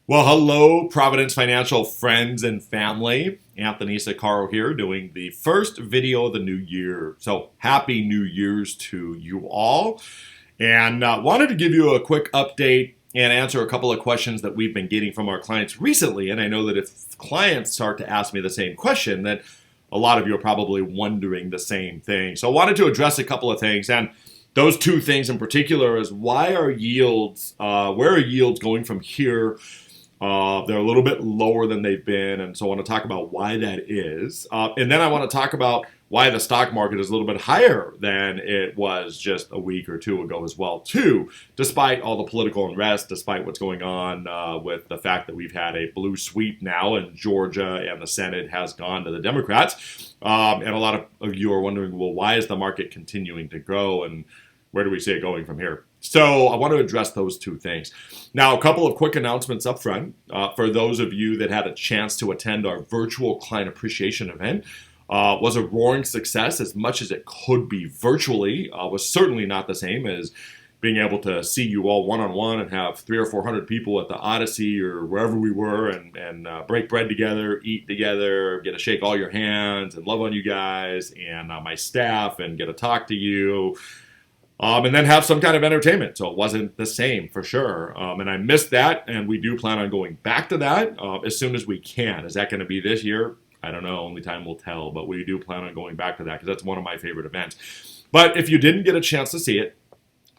Well, hello, Providence Financial friends and family. Anthony Sicaro here doing the first video of the new year. So happy New Year's to you all. And wanted to give you a quick update and answer a couple of questions that we've been getting from our clients recently. And I know that if clients start to ask me the same question, that a lot of you are probably wondering the same thing. So I wanted to address a couple of things. And those two things in particular is where are yields going from here? They're a little bit lower than they've been, and so I want to talk about why that is. And then I want to talk about why the stock market is a little bit higher than it was just a week or two ago as well, too, despite all the political unrest, despite what's going on with the fact that we've had a blue sweep now in Georgia and the Senate has gone to the Democrats. And a lot of you are wondering, well, why is the market continuing to grow, and where do we see it going from here? So I want to address those two things. Now, a couple of quick announcements up front. For those of you that had a chance to attend our virtual client appreciation event, was a roaring success as much as it could be virtually. Was certainly not the same as being able to see you all one-on-one and have 300 or 400 people at the Odyssey or wherever we were and break bread together, eat together, get to shake all your hands and love on you guys and my staff and get to talk to you. And then have some kind of entertainment. So it wasn't the same for sure. And I missed that, and we do plan on going back to that as soon as we can. Is that going to be this year? I don't know. Only time will tell. But we do plan on going back to that because that's one of my favorite events. But if you didn't get a chance to see it,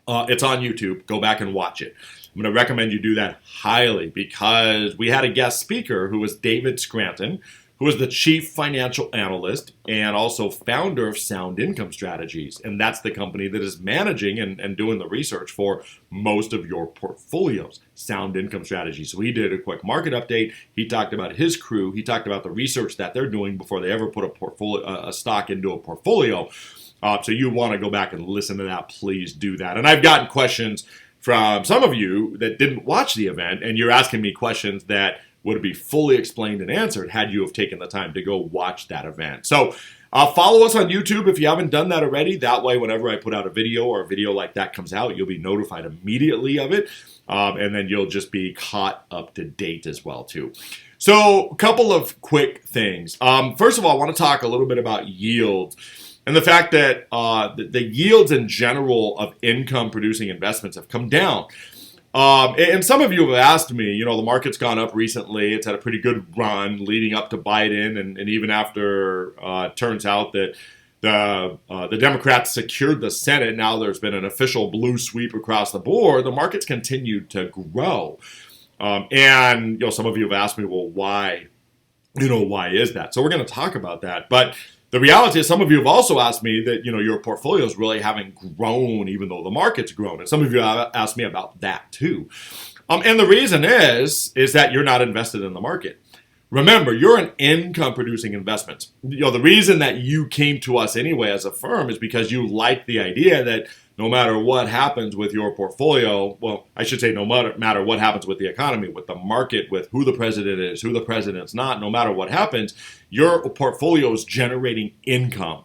it's on YouTube. Go back and watch it. I'm going to recommend you do that highly because we had a guest speaker who was David Scranton, who is the chief financial analyst and also founder of Sound Income Strategies. And that's the company that is managing and doing the research for most of your portfolios, Sound Income Strategies. So he did a quick market update. He talked about his crew. He talked about the research that they're doing before they ever put a stock into a portfolio. So you want to go back and listen to that, please do that. And I've gotten questions from some of you that didn't watch the event, and you're asking me questions that would be fully explained and answered had you have taken the time to go watch that event. So follow us on YouTube if you haven't done that already. That way, whenever I put out a video or a video like that comes out, you'll be notified immediately of it. And then you'll just be caught up to date as well, too. So a couple of quick things. First of all, I want to talk a little bit about yields and the fact that the yields in general of income-producing investments have come down. And some of you have asked me, the market's gone up recently. It's had a pretty good run leading up to Biden. And even after it turns out that the Democrats secured the Senate, now there's been an official blue sweep across the board. The market's continued to grow. And some of you have asked me, well, why? Why is that? So we're going to talk about that. But the reality is some of you have also asked me that, your portfolios really haven't grown even though the market's grown. And some of you have asked me about that too. And the reason is that you're not invested in the market. Remember, you're an income-producing investment. The reason that you came to us anyway as a firm is because you like the idea that no matter what happens with your portfolio, well, I should say no matter what happens with the economy, with the market, with who the president is, who the president's not, no matter what happens, your portfolio is generating income.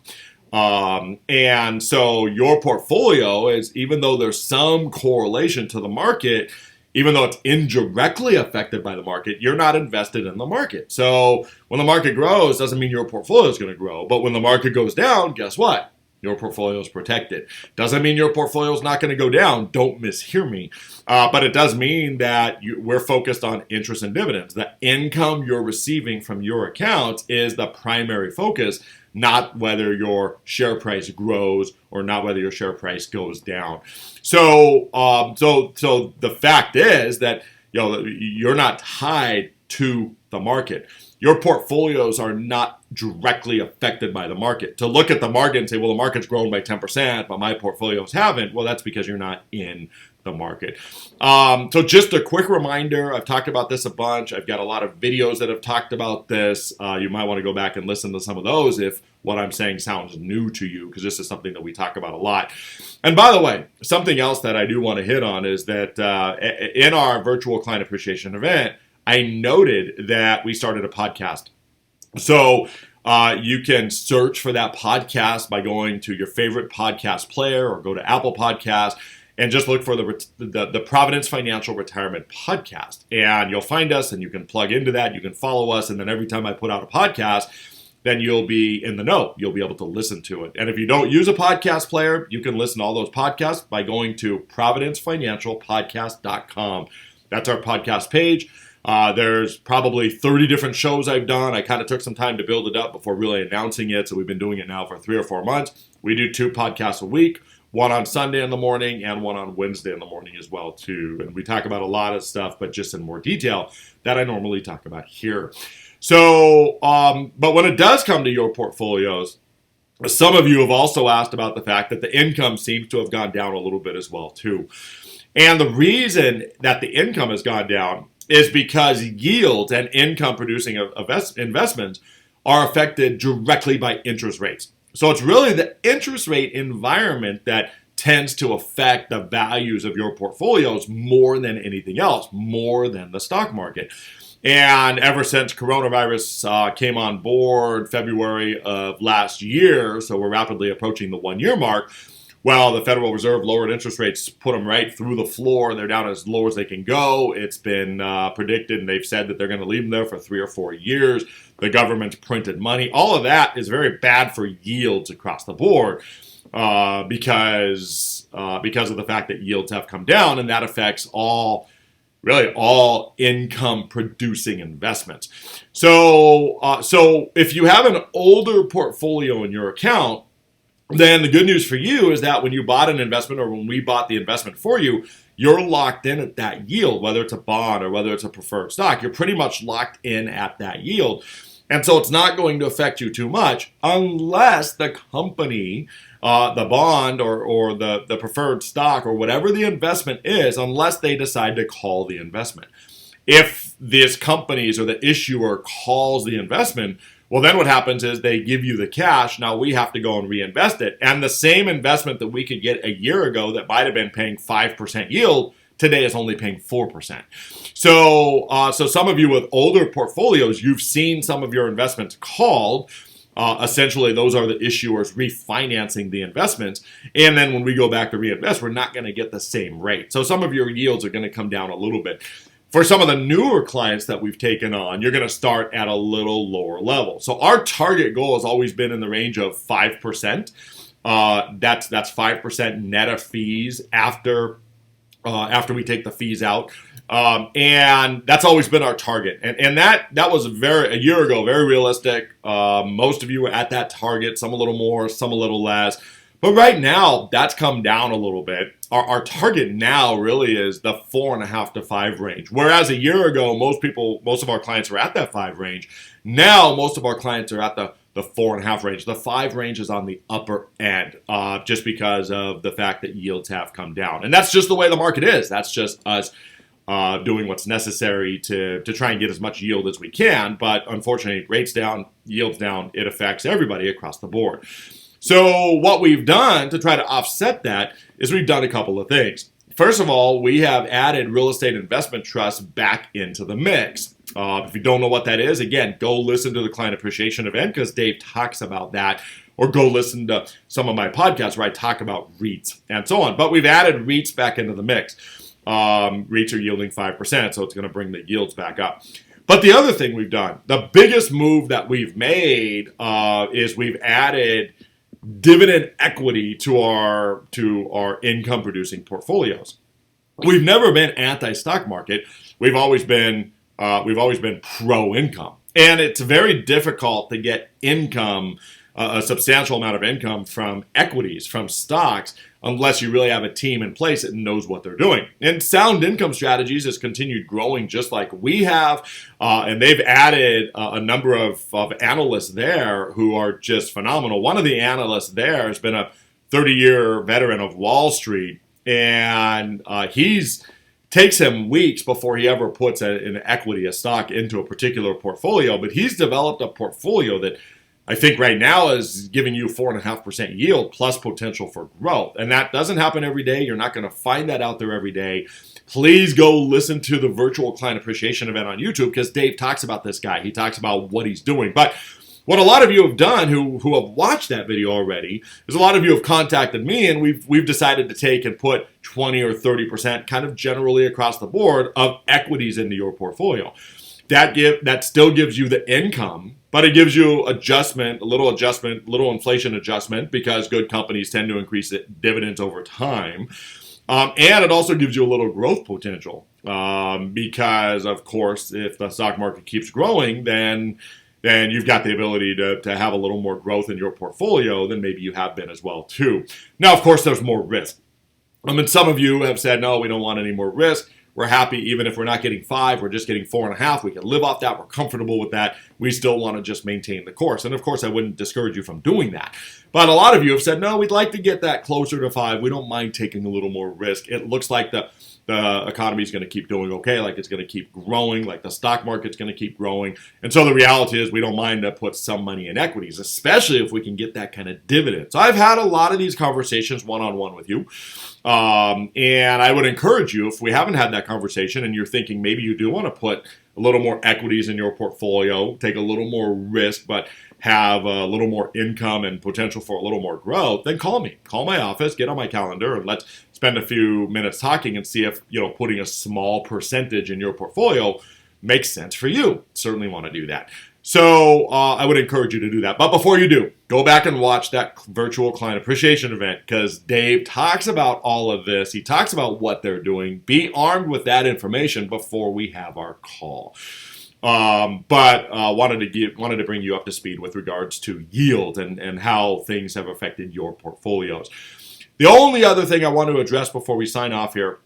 And so your portfolio is, even though there's some correlation to the market, even though it's indirectly affected by the market, you're not invested in the market. So when the market grows, doesn't mean your portfolio is going to grow. But when the market goes down, guess what? Your portfolio is protected. Doesn't mean your portfolio is not going to go down. Don't mishear me. But it does mean that we're focused on interest and dividends. The income you're receiving from your accounts is the primary focus, not whether your share price grows or not whether your share price goes down. So the fact is that you're not tied to the market. Your portfolios are not directly affected by the market. To look at the market and say, well, the market's grown by 10%, but my portfolios haven't, well, that's because you're not in the market. So just a quick reminder, I've talked about this a bunch. I've got a lot of videos that have talked about this. You might want to go back and listen to some of those if what I'm saying sounds new to you, because this is something that we talk about a lot. And by the way, something else that I do want to hit on is that in our virtual client appreciation event, I noted that we started a podcast. So you can search for that podcast by going to your favorite podcast player or go to Apple Podcasts and just look for the Providence Financial Retirement Podcast. And you'll find us, and you can plug into that. You can follow us, and then every time I put out a podcast, then you'll be in the know. You'll be able to listen to it. And if you don't use a podcast player, you can listen to all those podcasts by going to providencefinancialpodcast.com. That's our podcast page. There's probably 30 different shows I've done. I kind of took some time to build it up before really announcing it. So we've been doing it now for 3 or 4 months. We do 2 podcasts a week, one on Sunday in the morning and one on Wednesday in the morning as well, too. And we talk about a lot of stuff, but just in more detail that I normally talk about here. So, but when it does come to your portfolios, some of you have also asked about the fact that the income seems to have gone down a little bit as well, too. And the reason that the income has gone down is because yields and income-producing investments are affected directly by interest rates. So it's really the interest rate environment that tends to affect the values of your portfolios more than anything else, more than the stock market. And ever since coronavirus came on board February of last year, so we're rapidly approaching the 1-year mark, well, the Federal Reserve lowered interest rates, put them right through the floor. They're down as low as they can go. It's been predicted, and they've said that they're going to leave them there for 3 or 4 years. The government's printed money. All of that is very bad for yields across the board because of the fact that yields have come down, and that affects all income-producing investments. So if you have an older portfolio in your account, then the good news for you is that when you bought an investment or when we bought the investment for you, you're locked in at that yield, whether it's a bond or whether it's a preferred stock. You're pretty much locked in at that yield. And so it's not going to affect you too much unless the company, the bond or the preferred stock or whatever the investment is, unless they decide to call the investment. If these companies or the issuer calls the investment, well, then what happens is they give you the cash. Now we have to go and reinvest it. And the same investment that we could get a year ago that might have been paying 5% yield, today is only paying 4%. So some of you with older portfolios, you've seen some of your investments called. Essentially, those are the issuers refinancing the investments. And then when we go back to reinvest, we're not going to get the same rate. So some of your yields are going to come down a little bit. For some of the newer clients that we've taken on, you're going to start at a little lower level. So our target goal has always been in the range of 5%. That's 5% net of fees after we take the fees out. And that's always been our target. And that was a year ago, very realistic. Most of you were at that target, some a little more, some a little less. But right now, that's come down a little bit. Our target now really is the 4.5 to 5 range. Whereas a year ago, most of our clients were at that 5 range. Now, most of our clients are at the 4.5 range. The 5 range is on the upper end, just because of the fact that yields have come down. And that's just the way the market is. That's just us doing what's necessary to try and get as much yield as we can. But unfortunately, rates down, yields down, it affects everybody across the board. So what we've done to try to offset that is we've done a couple of things. First of all, we have added real estate investment trusts back into the mix. If you don't know what that is, again, go listen to the client appreciation event because Dave talks about that, or go listen to some of my podcasts where I talk about REITs and so on. But we've added REITs back into the mix. REITs are yielding 5%, so it's going to bring the yields back up. But the other thing we've done, the biggest move that we've made is we've added dividend equity to our income producing portfolios. We've never been anti-stock market. We've always been pro income, and it's very difficult to get income, a substantial amount of income from equities, from stocks, unless you really have a team in place that knows what they're doing. And Sound Income Strategies has continued growing just like we have, and they've added a number of analysts there who are just phenomenal. One of the analysts there has been a 30-year veteran of Wall Street, and takes him weeks before he ever puts an equity, a stock, into a particular portfolio, but he's developed a portfolio that I think right now is giving you 4.5% yield plus potential for growth. And that doesn't happen every day. You're not going to find that out there every day. Please go listen to the virtual client appreciation event on YouTube because Dave talks about this guy. He talks about what he's doing. But What a lot of you have done who have watched that video already is a lot of you have contacted me, and we've decided to take and put 20 or 30% kind of generally across the board of equities into your portfolio. That still gives you the income, but it gives you a little inflation adjustment, because good companies tend to increase dividends over time. And it also gives you a little growth potential, because, of course, if the stock market keeps growing, then you've got the ability to have a little more growth in your portfolio than maybe you have been as well, too. Now, of course, there's more risk. Some of you have said, no, we don't want any more risk. We're happy even if we're not getting 5, we're just getting 4.5. We can live off that. We're comfortable with that. We still want to just maintain the course. And of course, I wouldn't discourage you from doing that. But a lot of you have said, no, we'd like to get that closer to 5. We don't mind taking a little more risk. It looks like the economy is going to keep doing okay, like it's going to keep growing, like the stock market's going to keep growing. And so the reality is we don't mind to put some money in equities, especially if we can get that kind of dividend. So I've had a lot of these conversations one-on-one with you. And I would encourage you, if we haven't had that conversation and you're thinking maybe you do want to put a little more equities in your portfolio, take a little more risk, but have a little more income and potential for a little more growth, then call me. Call my office, get on my calendar, and let's spend a few minutes talking and see if, putting a small percentage in your portfolio makes sense for you. Certainly want to do that. So I would encourage you to do that. But before you do, go back and watch that virtual client appreciation event, because Dave talks about all of this. He talks about what they're doing. Be armed with that information before we have our call. But wanted to bring you up to speed with regards to yield and how things have affected your portfolios. The only other thing I want to address before we sign off here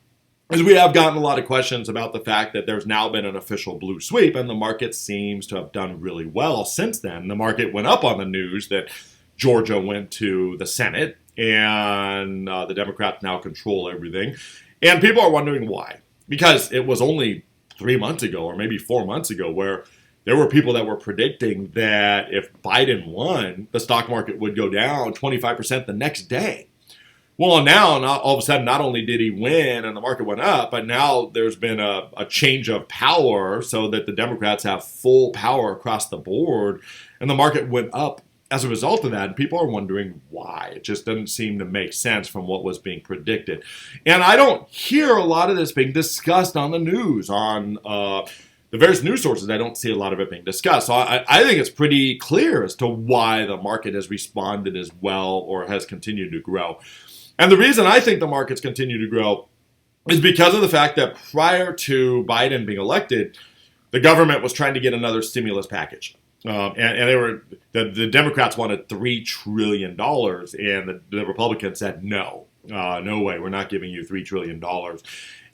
is we have gotten a lot of questions about the fact that there's now been an official blue sweep, and the market seems to have done really well since then. The market went up on the news that Georgia went to the Senate, and the Democrats now control everything. And people are wondering why. Because it was only 3 months ago, or maybe 4 months ago, where there were people that were predicting that if Biden won, the stock market would go down 25% the next day. Well, now, all of a sudden, not only did he win and the market went up, but now there's been a change of power so that the Democrats have full power across the board, and the market went up as a result of that. And people are wondering why. It just doesn't seem to make sense from what was being predicted. And I don't hear a lot of this being discussed on the news, on the various news sources. I don't see a lot of it being discussed. So I think it's pretty clear as to why the market has responded as well or has continued to grow. And the reason I think the markets continue to grow is because of the fact that prior to Biden being elected, the government was trying to get another stimulus package. And the Democrats wanted $3 trillion, and the Republicans said, no way, we're not giving you $3 trillion.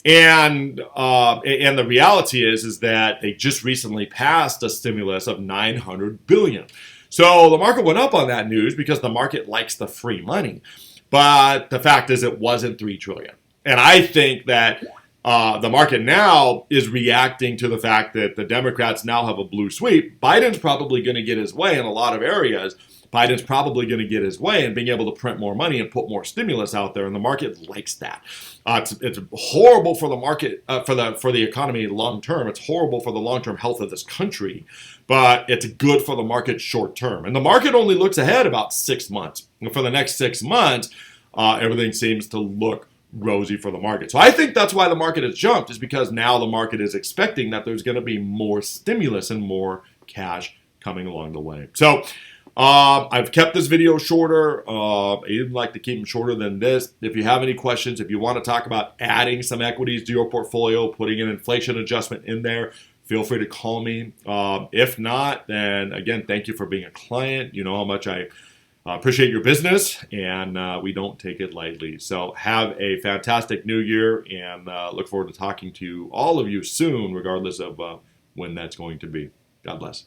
And the reality is that they just recently passed a stimulus of $900 billion. So the market went up on that news because the market likes the free money. But the fact is it wasn't $3 trillion. And I think that the market now is reacting to the fact that the Democrats now have a blue sweep. Biden's probably going to get his way in a lot of areas. Biden's probably going to get his way in being able to print more money and put more stimulus out there, and the market likes that. It's horrible for the market, for the economy long term. It's horrible for the long-term health of this country, but it's good for the market short term. And the market only looks ahead about 6 months. And for the next 6 months, everything seems to look rosy for the market. So I think that's why the market has jumped, is because now the market is expecting that there's going to be more stimulus and more cash coming along the way. So I've kept this video shorter. I even like to keep them shorter than this. If you have any questions, if you want to talk about adding some equities to your portfolio, putting an inflation adjustment in there, feel free to call me. If not, then again, thank you for being a client. You know how much I appreciate your business, and we don't take it lightly. So have a fantastic new year, and look forward to talking to all of you soon, regardless of when that's going to be. God bless.